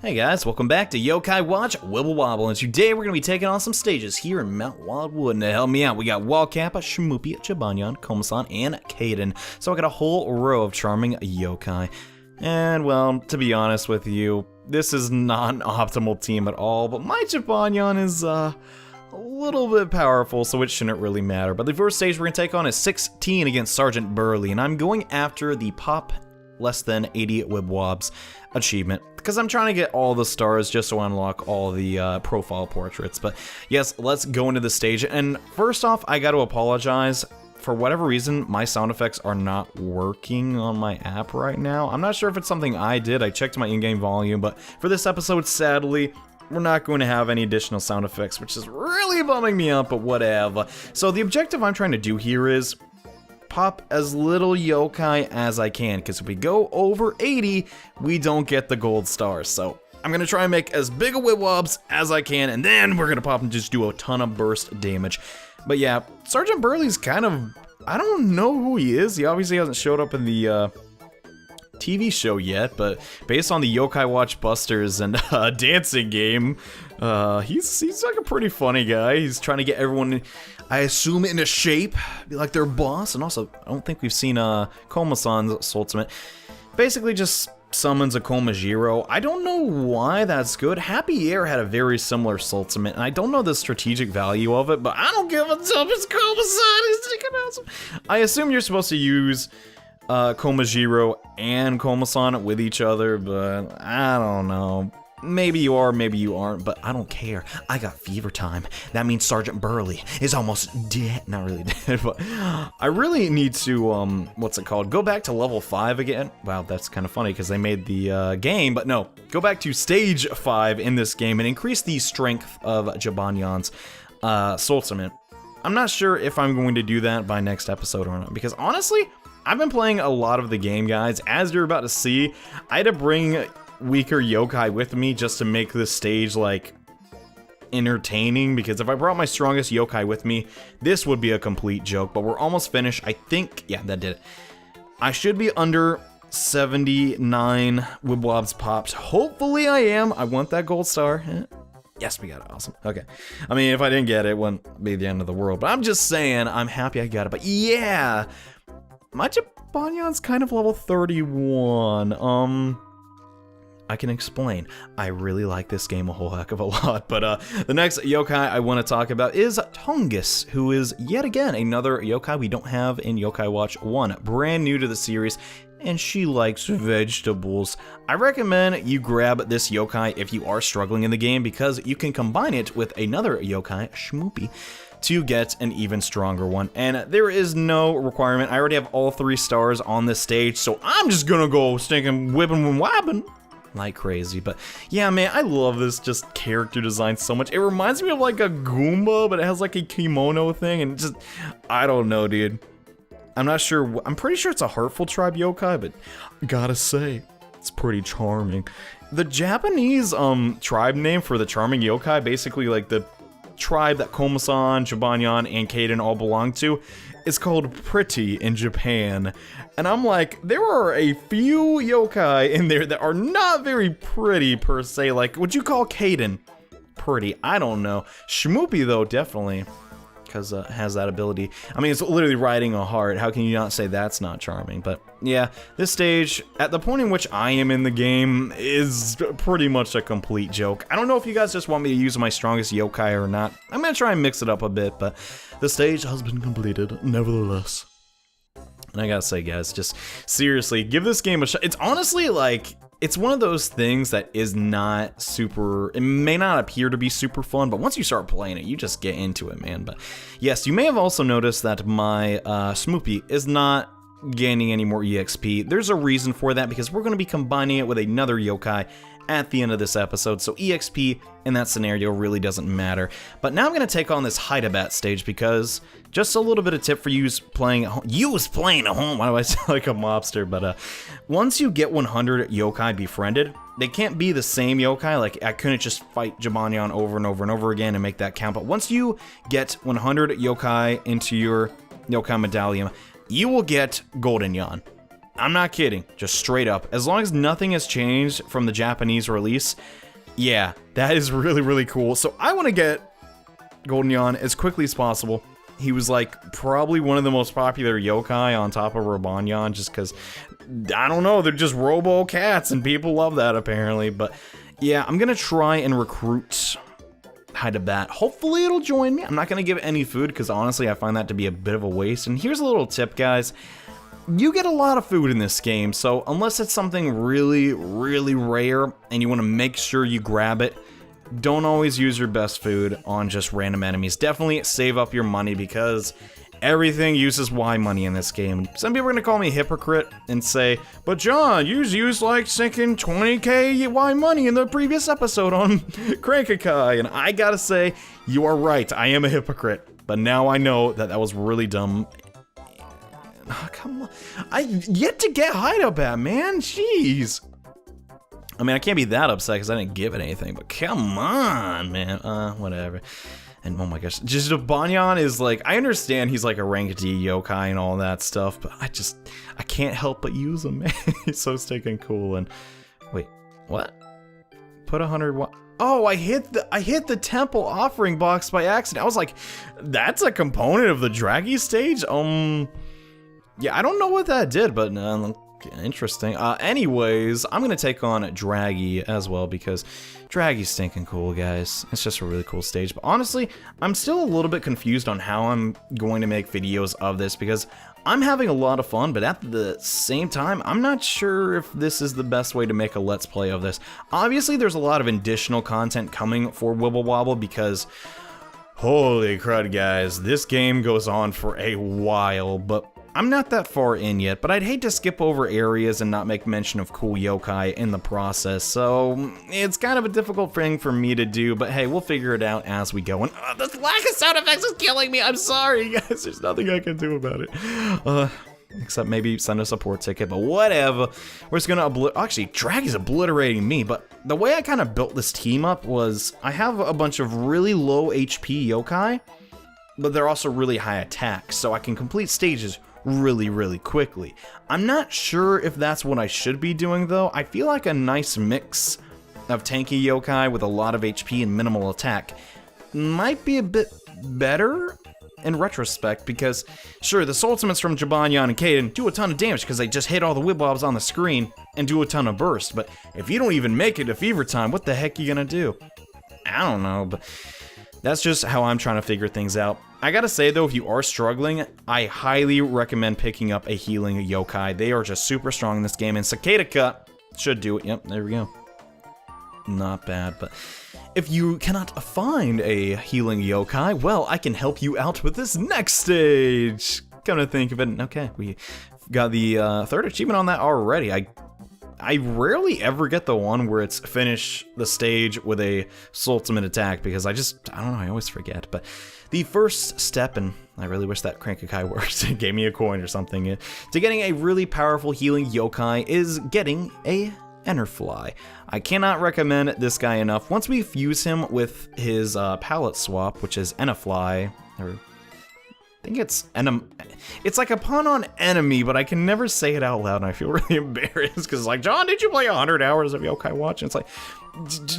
Hey guys, welcome back to Yo-Kai Watch Wibble Wobble, and today we're going to be taking on some stages here in Mount Wildwood, and to help me out, we got Wildcappa, Shmoopy, Jibanyan, Komasan, and Kaden. So I got a whole row of charming yokai. And well, to be honest with you, this is not an optimal team at all, but my Jibanyan is a little bit powerful, so it shouldn't really matter. But the first stage we're going to take on is 16 against Sergeant Burley, and I'm going after the pop less than 80 Wibwobs achievement, because I'm trying to get all the stars just to unlock all the profile portraits. But yes, let's go into the stage. And first off, I got to apologize. For whatever reason, my sound effects are not working on my app right now. I'm not sure if it's something I did. I checked my in-game volume, but for this episode, sadly, we're not going to have any additional sound effects, which is really bumming me up, but whatever. So the objective I'm trying to do here is pop as little yokai as I can, because if we go over 80, we don't get the gold stars. So I'm going to try and make as big a Wibwobs as I can, and then we're going to pop and just do a ton of burst damage. But yeah, Sergeant Burley's kind of, I don't know who he is. He obviously hasn't showed up in the TV show yet, but based on the Yo-Kai Watch Busters and dancing game, he's like a pretty funny guy. He's trying to get everyone, I assume, into shape, be like their boss. And also, I don't think we've seen Komasan's ultimate. Basically just summons a Komajiro. I don't know why that's good. Happy Air had a very similar ultimate, and I don't know the strategic value of it, but I don't give a damn. It's Komasan. He's freaking awesome. I assume you're supposed to use Komajiro and Komasan with each other, but I don't know. Maybe you are, maybe you aren't, but I don't care. I got fever time. That means Sergeant Burley is almost dead. Not really dead, but I really need to, what's it called? Go back to level 5 again. Wow, that's kind of funny because they made the game, but no. Go back to stage 5 in this game and increase the strength of Jibanyan's ultimate. I'm not sure if I'm going to do that by next episode or not, because honestly, I've been playing a lot of the game, guys. As you're about to see, I had to bring weaker yokai with me just to make this stage, like, entertaining, because if I brought my strongest yokai with me, this would be a complete joke. But we're almost finished. I think, yeah, that did it. I should be under 79 Wibwobs popped. Hopefully I am. I want that gold star. Yes, we got it. Awesome. Okay. I mean, if I didn't get it, it wouldn't be the end of the world. But I'm just saying, I'm happy I got it. But yeah, my Jibanyan's kind of level 31. I can explain. I really like this game a whole heck of a lot, but the next yokai I want to talk about is Tongus, who is yet again another yokai we don't have in Yo-Kai Watch 1, brand new to the series, and she likes vegetables. I recommend you grab this yokai if you are struggling in the game, because you can combine it with another yokai, Shmoopy, to get an even stronger one. And there is no requirement. I already have all 3 stars on this stage, so I'm just gonna go stinking whipping and wabbing like crazy. But yeah, man, I love this just character design so much. It reminds me of like a Goomba, but it has like a kimono thing, and just, I don't know, dude. I'm not sure. I'm pretty sure it's a Heartful Tribe yokai, but gotta say, it's pretty charming. The Japanese tribe name for the charming yokai, basically like the tribe that Komasan, Jibanyan, and Kaden all belong to, is called Pretty in Japan. And I'm like, there are a few yokai in there that are not very pretty per se. Like, would you call Kaden pretty? I don't know. Shmoopy, though, definitely, because it has that ability. I mean, it's literally riding a heart. How can you not say that's not charming? But yeah, this stage, at the point in which I am in the game, is pretty much a complete joke. I don't know if you guys just want me to use my strongest yokai or not. I'm going to try and mix it up a bit, but the stage has been completed, nevertheless. And I gotta say, guys, just seriously, give this game a shot. It's honestly like, it's one of those things that is not super, it may not appear to be super fun, but once you start playing it, you just get into it, man. But yes, you may have also noticed that my Shmoopy is not gaining any more EXP. There's a reason for that, because we're going to be combining it with another yokai at the end of this episode, so EXP in that scenario really doesn't matter. But now I'm going to take on this Hydabat stage, because just a little bit of tip for you playing at home. Why do I sound like a mobster? But once you get 100 yokai befriended, they can't be the same yokai. Like, I couldn't just fight Jibanyan over and over and over again and make that count. But once you get 100 yokai into your yokai medallion, you will get Golden Yan. I'm not kidding, just straight up. As long as nothing has changed from the Japanese release, yeah, that is really, really cool. So I want to get Golden Yon as quickly as possible. He was like probably one of the most popular yokai on top of Robonyan, just because, I don't know, they're just robo cats and people love that apparently. But yeah, I'm gonna try and recruit Hydabat. Hopefully it'll join me. I'm not gonna give it any food because honestly I find that to be a bit of a waste. And here's a little tip, guys. You get a lot of food in this game, so unless it's something really, really rare and you want to make sure you grab it, don't always use your best food on just random enemies. Definitely save up your money because everything uses Y money in this game. Some people are going to call me a hypocrite and say, but John, you used like sinking 20k Y money in the previous episode on Crank-a-Kai. And I gotta say, you are right, I am a hypocrite. But now I know that that was really dumb. Oh, come on. I yet to get Hydabat, man. Jeez. I mean, I can't be that upset because I didn't give it anything, but come on, man. Whatever. And oh my gosh, just Banyan is like, I understand he's like a rank D yokai and all that stuff, but I can't help but use him, man. He's so stinking cool. And wait, what? Put 100 what? Oh, I hit the temple offering box by accident. I was like, that's a component of the Draggy stage? Yeah, I don't know what that did, but interesting. Anyways, I'm gonna take on Draggy as well because Draggy's stinking cool, guys. It's just a really cool stage. But honestly, I'm still a little bit confused on how I'm going to make videos of this because I'm having a lot of fun, but at the same time, I'm not sure if this is the best way to make a Let's Play of this. Obviously, there's a lot of additional content coming for Wibble Wobble because holy crud, guys, this game goes on for a while, but I'm not that far in yet, but I'd hate to skip over areas and not make mention of cool yokai in the process, so it's kind of a difficult thing for me to do, but hey, we'll figure it out as we go. And this lack of sound effects is killing me. I'm sorry, guys. There's nothing I can do about it. Except maybe send a support ticket, but whatever. We're just gonna actually, Draggy's obliterating me, but the way I kind of built this team up was I have a bunch of really low HP yokai, but they're also really high attack, so I can complete stages really, really quickly. I'm not sure if that's what I should be doing though. I feel like a nice mix of tanky yokai with a lot of HP and minimal attack might be a bit better in retrospect because, sure, the soul ultimates from Jibanyan and Kaden do a ton of damage because they just hit all the Wibwobs on the screen and do a ton of burst, but if you don't even make it to Fever Time, what the heck are you gonna do? I don't know, but that's just how I'm trying to figure things out. I gotta say though, if you are struggling, I highly recommend picking up a healing yokai. They are just super strong in this game, and Cicada Cut should do it. Yep, there we go. Not bad, but if you cannot find a healing yokai, well, I can help you out with this next stage. Come to think of it, okay, we got the third achievement on that already. I rarely ever get the one where it's finish the stage with a soul ultimate attack because I don't know, I always forget. But the first step, and I really wish that Crank-a-Kai worked, it gave me a coin or something, to getting a really powerful healing yokai is getting a Enterfly. I cannot recommend this guy enough. Once we fuse him with his palette swap, which is Enterfly, or I think it's it's like a pun on enemy, but I can never say it out loud, and I feel really embarrassed because it's like, John, did you play 100 hours of Yo-Kai Watch? And it's like,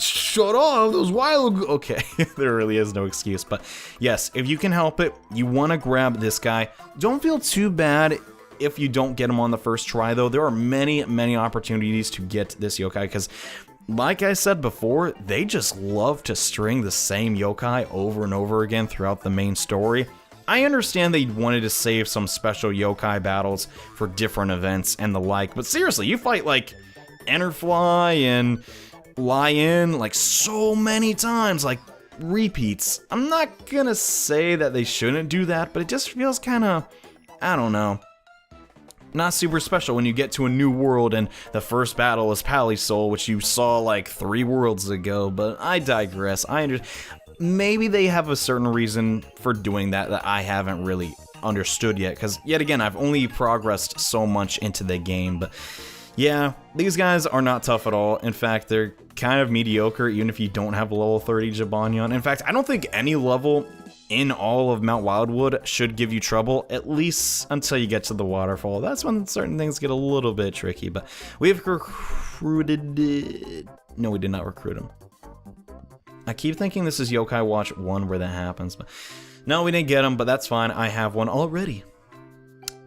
shut up, that was a while ago. Okay, there really is no excuse, but yes, if you can help it, you want to grab this guy. Don't feel too bad if you don't get him on the first try, though. There are many, many opportunities to get this yokai because, like I said before, they just love to string the same yokai over and over again throughout the main story. I understand they wanted to save some special yokai battles for different events and the like, but seriously, you fight like Enterfly and Lion like so many times, like repeats. I'm not gonna say that they shouldn't do that, but it just feels kind of, I don't know, not super special when you get to a new world and the first battle is Palisol, which you saw like 3 worlds ago, but I digress. I understand. Maybe they have a certain reason for doing that I haven't really understood yet, because yet again, I've only progressed so much into the game, but yeah, these guys are not tough at all. In fact, they're kind of mediocre even if you don't have level 30 Jibanyan. In fact, I don't think any level in all of Mount Wildwood should give you trouble, at least until you get to the waterfall. That's when certain things get a little bit tricky, but we've recruited... No, we did not recruit him. I keep thinking this is Yo-Kai Watch 1 where that happens, but no, we didn't get him, but that's fine. I have one already.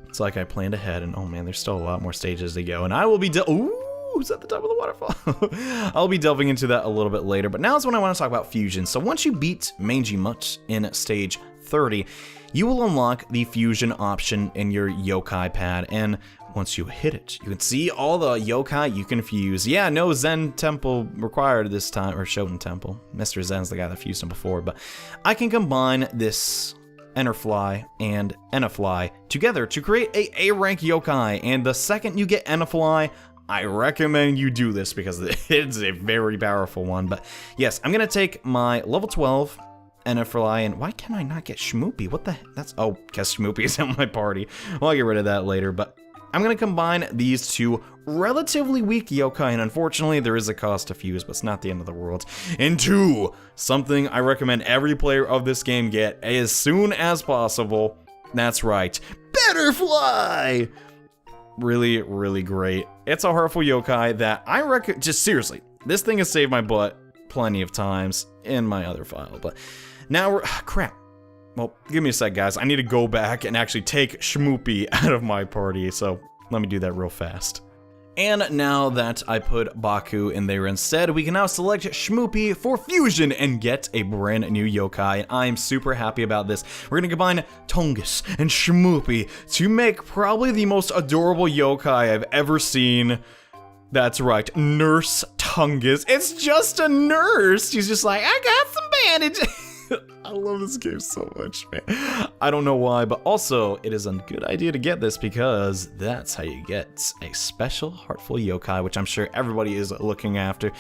It's like I planned ahead, and oh man, there's still a lot more stages to go, and I will be ooh, who's at the top of the waterfall? I'll be delving into that a little bit later, but now is when I want to talk about fusion. So once you beat Mangy Mutt in stage 30, you will unlock the fusion option in your yokai pad, and once you hit it, you can see all the yokai you can fuse. Yeah, no Zen Temple required this time, or Shoten Temple. Mr. Zen's the guy that fused him before, but I can combine this Enterfly and Enterfly together to create a A-rank yokai, and the second you get Enterfly, I recommend you do this because it's a very powerful one. But yes, I'm gonna take my level 12 Enterfly, and why can I not get Shmoopy? What the heck? That's, oh, because Shmoopy is in my party. Well, I'll get rid of that later, but I'm gonna combine these two relatively weak yokai, and unfortunately there is a cost to fuse, but it's not the end of the world, into something I recommend every player of this game get as soon as possible. That's right, Betterfly! Really, really great. It's a hurtful yokai that I recommend, just seriously, this thing has saved my butt plenty of times in my other file, but now we're, crap. Well, give me a sec, guys. I need to go back and actually take Shmoopy out of my party, so let me do that real fast. And now that I put Baku in there instead, we can now select Shmoopy for fusion and get a brand new yokai, and I'm super happy about this. We're gonna combine Tongus and Shmoopy to make probably the most adorable yokai I've ever seen. That's right, Nurse Tongus. It's just a nurse. She's just like, I got some bandages. I love this game so much, man. I don't know why, but also it is a good idea to get this because that's how you get a special heartful yokai, which I'm sure everybody is looking after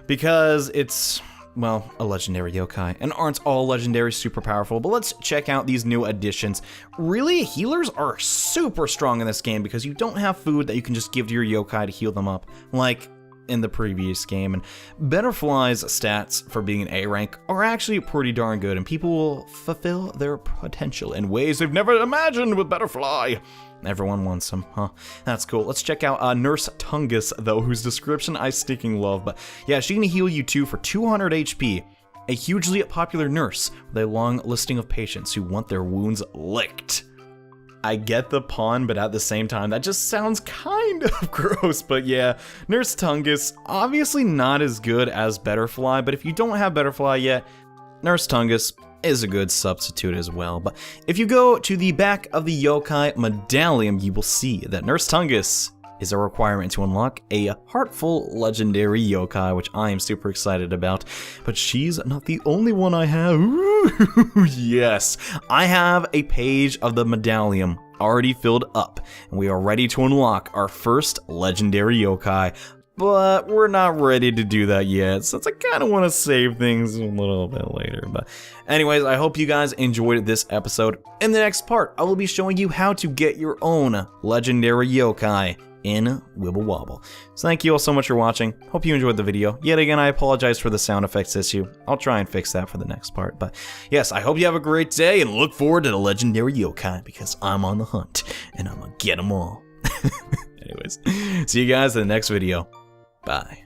because it's, well, a legendary yokai, and aren't all legendary super powerful. But let's check out these new additions. Really, healers are super strong in this game because you don't have food that you can just give to your yokai to heal them up, like in the previous game, and Betterfly's stats for being an A rank are actually pretty darn good, and people will fulfill their potential in ways they've never imagined with Betterfly. Everyone wants them, huh? That's cool. Let's check out Nurse Tongus, though, whose description I sticking love, but yeah, she can heal you too for 200 HP. A hugely popular nurse with a long listing of patients who want their wounds licked. I get the pun, but at the same time, that just sounds kind of gross. But yeah, Nurse Tongus, obviously not as good as Betterfly, but if you don't have Betterfly yet, Nurse Tongus is a good substitute as well. But if you go to the back of the yokai medallion, you will see that Nurse Tongus is a requirement to unlock a heartful legendary yokai, which I am super excited about. But she's not the only one I have. Ooh, yes, I have a page of the medallion already filled up, and we are ready to unlock our first legendary yokai. But we're not ready to do that yet, since I kind of want to save things a little bit later. But anyways, I hope you guys enjoyed this episode. In the next part, I will be showing you how to get your own legendary yokai in Wibble Wobble. So thank you all so much for watching. Hope you enjoyed the video. Yet again, I apologize for the sound effects issue. I'll try and fix that for the next part. But yes, I hope you have a great day and look forward to the legendary yokai because I'm on the hunt and I'm gonna get them all. Anyways, see you guys in the next video. Bye.